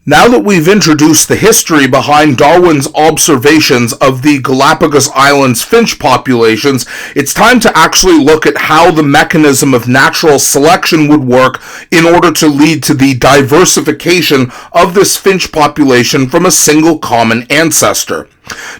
Now that we've introduced the history behind Darwin's observations of the Galapagos Islands finch populations, it's time to actually look at how the mechanism of natural selection would work in order to lead to the diversification of this finch population from a single common ancestor.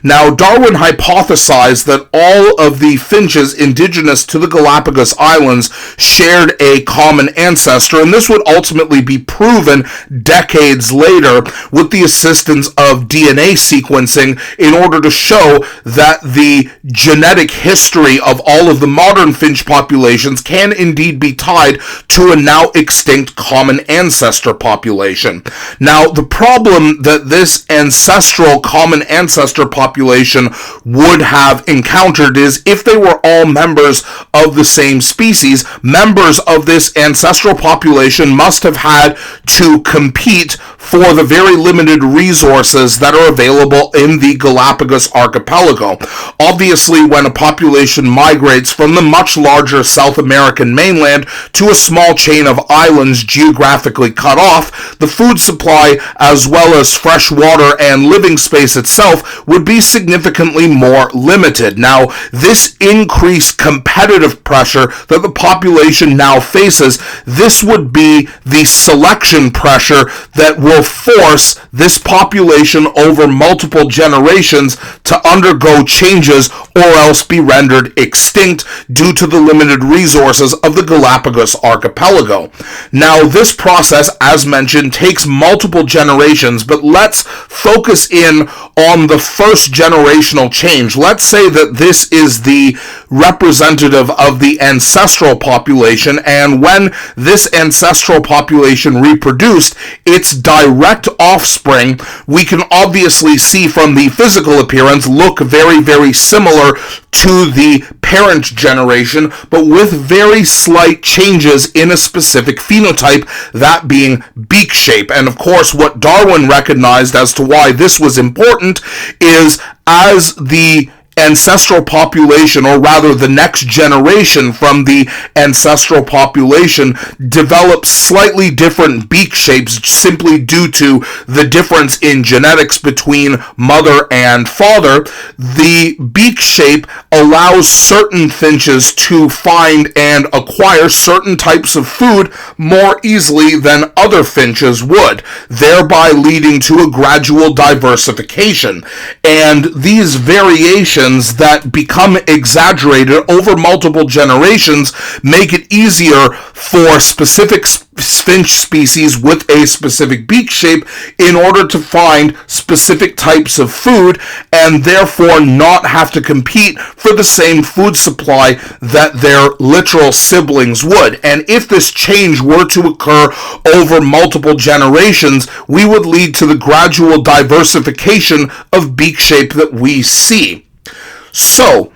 Now, Darwin hypothesized that all of the finches indigenous to the Galapagos Islands shared a common ancestor, and this would ultimately be proven decades later with the assistance of DNA sequencing in order to show that the genetic history of all of the modern finch populations can indeed be tied to a now extinct common ancestor population. Now, the problem that this ancestral common ancestor population would have encountered is if they were all members of the same species, members of this ancestral population must have had to compete for the very limited resources that are available in the Galapagos archipelago. Obviously, when a population migrates from the much larger South American mainland to a small chain of islands geographically cut off, the food supply as well as fresh water and living space itself would be significantly more limited. Now, this increased competitive pressure that the population now faces, this would be the selection pressure that will force this population over multiple generations to undergo changes or else be rendered extinct due to the limited resources of the Galapagos archipelago. Now, this process, as mentioned, takes multiple generations, but let's focus in on the first generational change. Let's say that this is the representative of the ancestral population, and when this ancestral population reproduced, its direct offspring, we can obviously see from the physical appearance, look very, very similar to the parent generation, but with very slight changes in a specific phenotype, that being beak shape. And of course, what Darwin recognized as to why this was important is as the ancestral population, or rather the next generation from the ancestral population, develops slightly different beak shapes simply due to the difference in genetics between mother and father. The beak shape allows certain finches to find and acquire certain types of food more easily than other finches would, thereby leading to a gradual diversification. And these variations that become exaggerated over multiple generations make it easier for specific finch species with a specific beak shape in order to find specific types of food and therefore not have to compete for the same food supply that their literal siblings would. And if this change were to occur over multiple generations, we would lead to the gradual diversification of beak shape that we see. So,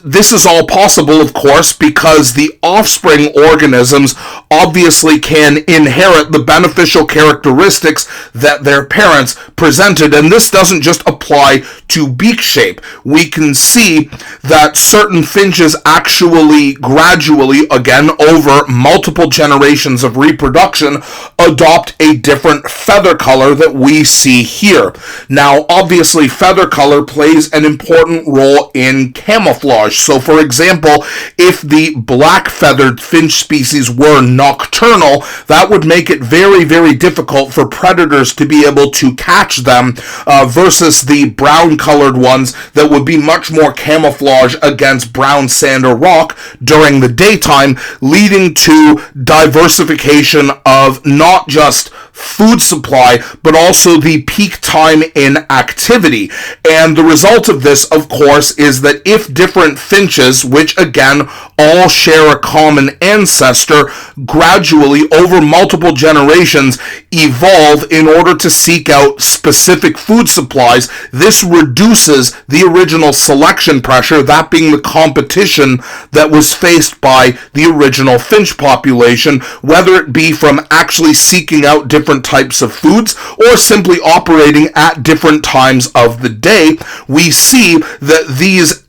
this is all possible, of course, because the offspring organisms obviously can inherit the beneficial characteristics that their parents presented, and this doesn't just apply to beak shape. We can see that certain finches actually gradually, again, over multiple generations of reproduction, adopt a different feather color that we see here. Now, obviously, feather color plays an important role in camouflage. So, for example, if the black-feathered finch species were nocturnal, that would make it very, very difficult for predators to be able to catch them versus the brown-colored ones that would be much more camouflage against brown sand or rock during the daytime, leading to diversification of not just food supply, but also the peak time in activity. And the result of this, of course, is that if different finches, which again all share a common ancestor, gradually over multiple generations evolve in order to seek out specific food supplies, this reduces the original selection pressure, that being the competition that was faced by the original finch population, whether it be from actually seeking out different types of foods or simply operating at different times of the day. We see that these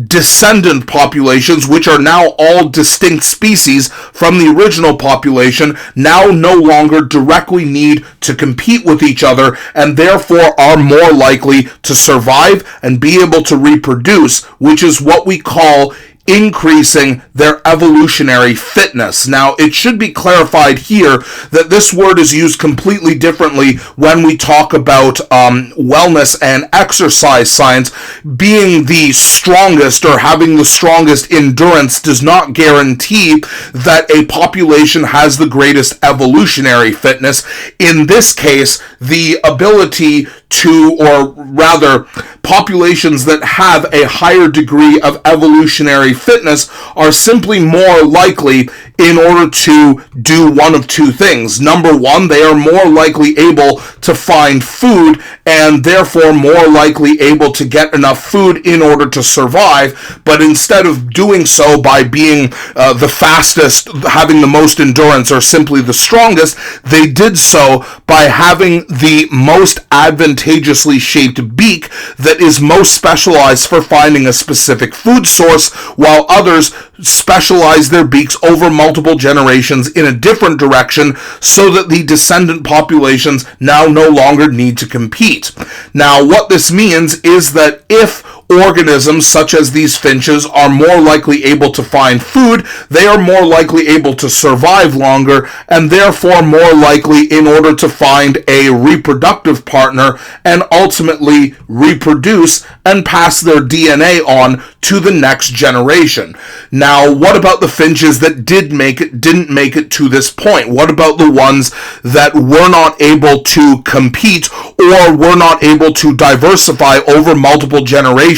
descendant populations, which are now all distinct species from the original population, now no longer directly need to compete with each other, and therefore are more likely to survive and be able to reproduce, which is what we call increasing their evolutionary fitness. Now, it should be clarified here that this word is used completely differently when we talk about wellness and exercise science. Being the strongest or having the strongest endurance does not guarantee that a population has the greatest evolutionary fitness. In this case, the ability to, or rather, populations that have a higher degree of evolutionary fitness are simply more likely in order to do one of two things. Number one, they are more likely able to find food and therefore more likely able to get enough food in order to survive, but instead of doing so by being the fastest, having the most endurance, or simply the strongest, they did so by having the most advantageously shaped beak that is most specialized for finding a specific food source, while others specialize their beaks over multiple generations in a different direction so that the descendant populations now no longer need to compete. Now, what this means is that if organisms such as these finches are more likely able to find food, they are more likely able to survive longer, and therefore more likely in order to find a reproductive partner and ultimately reproduce and pass their DNA on to the next generation. Now, what about the finches that didn't make it to this point? What about the ones that were not able to compete or were not able to diversify over multiple generations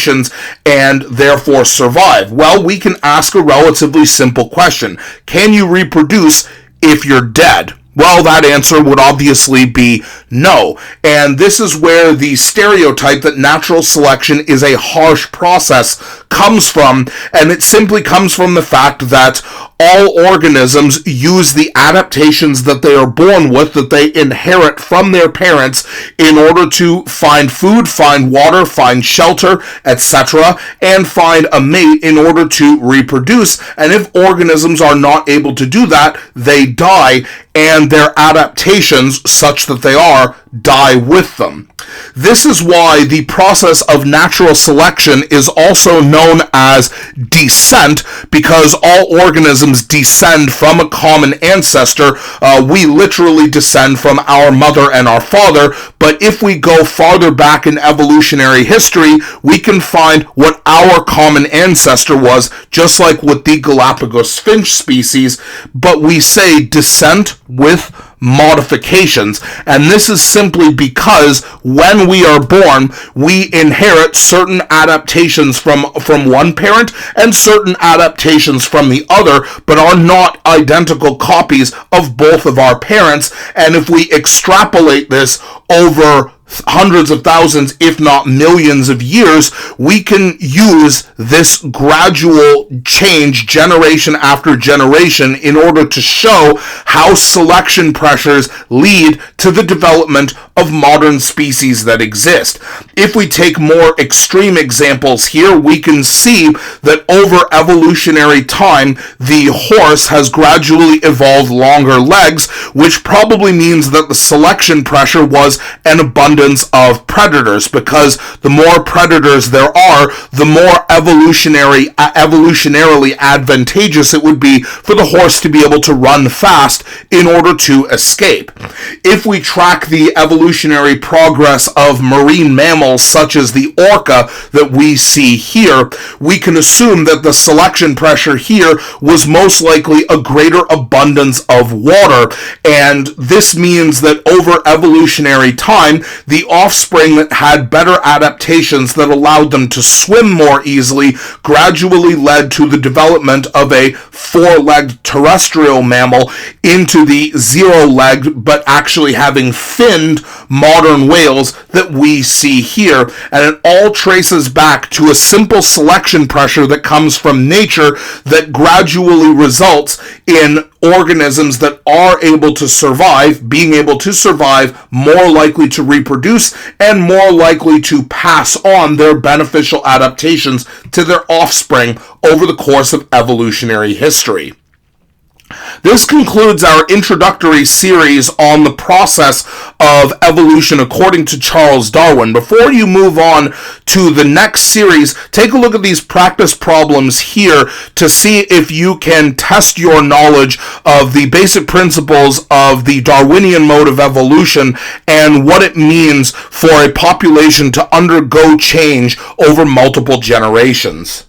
and therefore survive? Well, we can ask a relatively simple question. Can you reproduce if you're dead? Well, that answer would obviously be no. And this is where the stereotype that natural selection is a harsh process comes from, and it simply comes from the fact that all organisms use the adaptations that they are born with, that they inherit from their parents, in order to find food, find water, find shelter, etc., and find a mate in order to reproduce. And if organisms are not able to do that, they die, and their adaptations, such that they are, die with them. This is why the process of natural selection is also known as descent, because all organisms descend from a common ancestor. We literally descend from our mother and our father, but if we go farther back in evolutionary history, we can find what our common ancestor was, just like with the Galapagos finch species, but we say descent with modifications, and this is simply because when we are born, we inherit certain adaptations from one parent and certain adaptations from the other, but are not identical copies of both of our parents. And if we extrapolate this over hundreds of thousands, if not millions of years, we can use this gradual change generation after generation in order to show how selection pressures lead to the development of modern species that exist. If we take more extreme examples here, we can see that over evolutionary time, the horse has gradually evolved longer legs, which probably means that the selection pressure was an abundance of predators, because the more predators there are, the more evolutionarily advantageous it would be for the horse to be able to run fast in order to escape. If we track the evolutionary progress of marine mammals such as the orca that we see here, we can assume that the selection pressure here was most likely a greater abundance of water, and this means that over evolutionary time, the offspring that had better adaptations that allowed them to swim more easily gradually led to the development of a four-legged terrestrial mammal into the zero-legged but actually having finned modern whales that we see here. And it all traces back to a simple selection pressure that comes from nature that gradually results in organisms that are able to survive, being able to survive, more likely to reproduce, and more likely to pass on their beneficial adaptations to their offspring over the course of evolutionary history. This concludes our introductory series on the process of evolution according to Charles Darwin. Before you move on to the next series, take a look at these practice problems here to see if you can test your knowledge of the basic principles of the Darwinian mode of evolution and what it means for a population to undergo change over multiple generations.